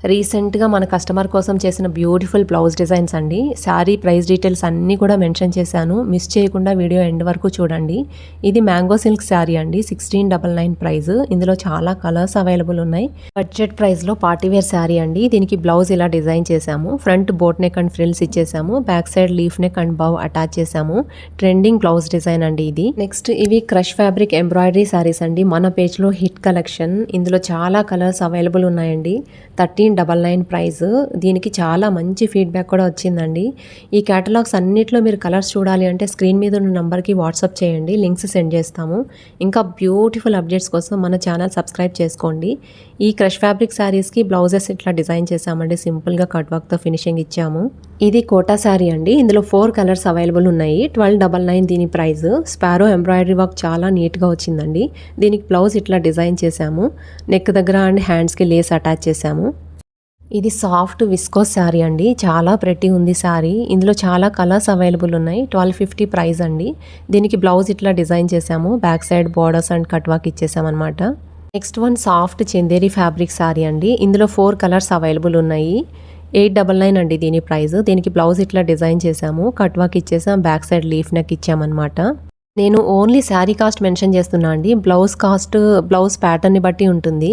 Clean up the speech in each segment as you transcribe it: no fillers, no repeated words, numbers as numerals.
రీసెంట్గా మన కస్టమర్ కోసం చేసిన బ్యూటిఫుల్ బ్లౌజ్ డిజైన్స్ అండి. శారీ ప్రైస్ డీటెయిల్స్ అన్నీ కూడా మెన్షన్ చేశాను, మిస్ చేయకుండా వీడియో ఎండ్ వరకు చూడండి. ఇది మ్యాంగో సిల్క్ శారీ అండి, 1699 ప్రైస్. ఇందులో చాలా కలర్స్ అవైలబుల్ ఉన్నాయి. బడ్జెట్ ప్రైస్లో పార్టీవేర్ శారీ అండి. దీనికి బ్లౌజ్ ఇలా డిజైన్ చేశాము. Front boat neck and frills ఇచ్చేసాము, back side leaf neck and bow attach చేసాము. ట్రెండింగ్ బ్లౌజ్ డిజైన్ అండి ఇది. నెక్స్ట్ ఇవి క్రష్ ఫ్యాబ్రిక్ ఎంబ్రాయిడరీ శారీస్ అండి, మన పేజ్లో హిట్ కలెక్షన్. ఇందులో చాలా కలర్స్ అవైలబుల్ ఉన్నాయండి. 1399 ప్రైస్. దీనికి చాలా మంచి ఫీడ్బ్యాక్ కూడా వచ్చిందండి. ఈ కేటలాగ్స్ అన్నిట్లో మీరు కలర్స్ చూడాలి అంటే స్క్రీన్ మీద ఉన్న నంబర్కి వాట్సాప్ చేయండి, లింక్స్ సెండ్ చేస్తాము. ఇంకా బ్యూటిఫుల్ అప్డేట్స్ కోసం మన ఛానల్ సబ్స్క్రైబ్ చేసుకోండి. ఈ క్రష్ ఫ్యాబ్రిక్ శారీస్కి బ్లౌజెస్ ఇట్లా డిజైన్ చేసామండి, సింపుల్గా కట్ వర్క్తో ఫినిషింగ్ ఇచ్చాము. ఇది కోటా శారీ అండి. ఇందులో 4 కలర్స్ అవైలబుల్ ఉన్నాయి. 1299 దీని ప్రైస్. స్పారో ఎంబ్రాయిడరీ వర్క్ చాలా నీట్గా వచ్చిందండి. దీనికి బ్లౌజ్ ఇట్లా డిజైన్ చేసాము, నెక్ దగ్గర అండ్ హ్యాండ్స్కి లేస్ అటాచ్ చేసాము. ఇది సాఫ్ట్ విస్కోస్ శారీ అండి, చాలా ప్రెట్టి ఉంది శారీ. ఇందులో చాలా కలర్స్ అవైలబుల్ ఉన్నాయి. 1250 ప్రైస్ అండి. దీనికి బ్లౌజ్ ఇట్లా డిజైన్ చేసాము, back side borders and cut work ఇచ్చేసామన్నమాట. Next one soft Chanderi fabric sari అండి. ఇందులో 4 కలర్స్ అవైలబుల్ ఉన్నాయి. 899 అండి దీని ప్రైస్. దీనికి బ్లౌజ్ ఇట్లా డిజైన్ చేసాము, కట్ వర్క్ ఇచ్చేసాం, బ్యాక్ సైడ్ లీఫ్ నెక్ ఇచ్చామన్నమాట. నేను ఓన్లీ శారీ కాస్ట్ మెన్షన్ చేస్తున్నా అండి, బ్లౌజ్ కాస్ట్ బ్లౌజ్ ప్యాటర్న్ని బట్టి ఉంటుంది.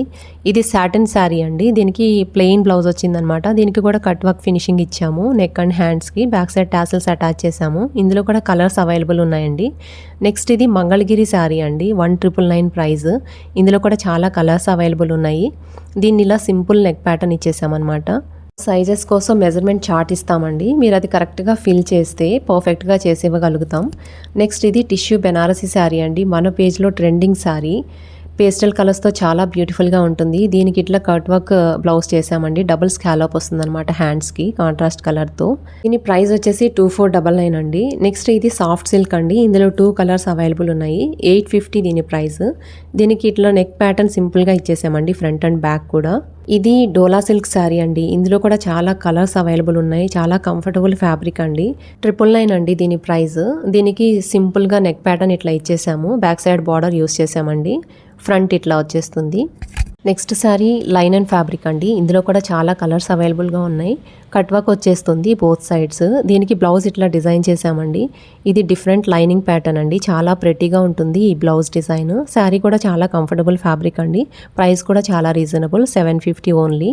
ఇది సాటిన్ శారీ అండి. దీనికి ప్లెయిన్ బ్లౌజ్ వచ్చిందనమాట. దీనికి కూడా కట్ వర్క్ ఫినిషింగ్ ఇచ్చాము, నెక్ అండ్ హ్యాండ్స్కి బ్యాక్ సైడ్ టాసిల్స్ అటాచ్ చేసాము. ఇందులో కూడా కలర్స్ అవైలబుల్ ఉన్నాయండి. నెక్స్ట్ ఇది మంగళగిరి శారీ అండి, 1999 ప్రైస్. ఇందులో కూడా చాలా కలర్స్ అవైలబుల్ ఉన్నాయి. దీన్ని ఇలా సింపుల్ నెక్ ప్యాటర్న్ ఇచ్చేసామన్నమాట. సైజెస్ కోసం మెజర్మెంట్ చార్ట్ ఇస్తామండి, మీరు అది కరెక్ట్గా ఫిల్ చేస్తే పర్ఫెక్ట్గా చేసి ఇవ్వగలుగుతాం. నెక్స్ట్ ఇది టిష్యూ బెనారసీ శారీ అండి, మన పేజ్లో ట్రెండింగ్ శారీ. పేస్టల్ కలర్స్తో చాలా బ్యూటిఫుల్గా ఉంటుంది. దీనికి ఇట్లా కట్ వర్క్ బ్లౌజ్ చేసామండి, డబుల్ స్కాలప్ వస్తుంది అనమాట హ్యాండ్స్కి కాంట్రాస్ట్ కలర్తో. దీని ప్రైస్ వచ్చేసి 2499 అండి. నెక్స్ట్ ఇది సాఫ్ట్ సిల్క్ అండి. ఇందులో 2 కలర్స్ అవైలబుల్ ఉన్నాయి. 850 దీని ప్రైస్. దీనికి ఇట్లా నెక్ ప్యాటర్న్ సింపుల్గా ఇచ్చేసామండి, ఫ్రంట్ అండ్ బ్యాక్ కూడా. ఇది డోలా సిల్క్ శారీ అండి. ఇందులో కూడా చాలా కలర్స్ అవైలబుల్ ఉన్నాయి. చాలా కంఫర్టబుల్ ఫ్యాబ్రిక్ అండి. 999 అండి దీని ప్రైస్. దీనికి సింపుల్గా నెక్ ప్యాటర్న్ ఇట్లా ఇచ్చేసాము, బ్యాక్ సైడ్ బార్డర్ యూస్ చేసామండి, ఫ్రంట్ ఇట్లా వచ్చేస్తుంది. Next sari line and fabric అండి. ఇందులో కూడా చాలా కలర్స్ అవైలబుల్గా ఉన్నాయి. కట్ వర్క్ వచ్చేస్తుంది బోత్ సైడ్స్. దీనికి బ్లౌజ్ ఇట్లా డిజైన్ చేసామండి. ఇది డిఫరెంట్ లైనింగ్ ప్యాటర్న్ అండి, చాలా ప్రెట్టీగా ఉంటుంది ఈ బ్లౌజ్ డిజైన్. శారీ కూడా చాలా కంఫర్టబుల్ ఫ్యాబ్రిక్ అండి. ప్రైస్ కూడా చాలా reasonable, 750 only.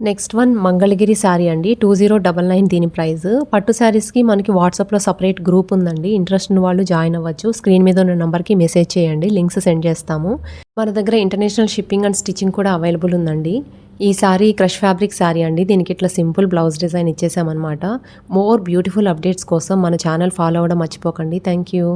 Next one Mangalagiri sari అండి, 2099 దీని ప్రైస్. పట్టు శారీస్కి మనకి వాట్సాప్లో సపరేట్ గ్రూప్ ఉందండి, ఇంట్రెస్ట్ ఉన్న వాళ్ళు జాయిన్ అవ్వచ్చు. స్క్రీన్ మీద ఉన్న నెంబర్కి మెసేజ్ చేయండి, లింక్స్ సెండ్ చేస్తాము. మన దగ్గర ఇంటర్నేషనల్ షిప్పింగ్ అండ్ స్టిచ్చింగ్ కూడా అవైలబుల్ ఉందండి. ఈ శారీ క్రష్ ఫ్యాబ్రిక్ శారీ అండి. దీనికి ఇట్లా సింపుల్ బ్లౌజ్ డిజైన్ ఇచ్చేసామన్నమాట. మోర్ బ్యూటిఫుల్ అప్డేట్స్ కోసం మన ఛానల్ ఫాలో అవ్వడం మర్చిపోకండి. Thank you.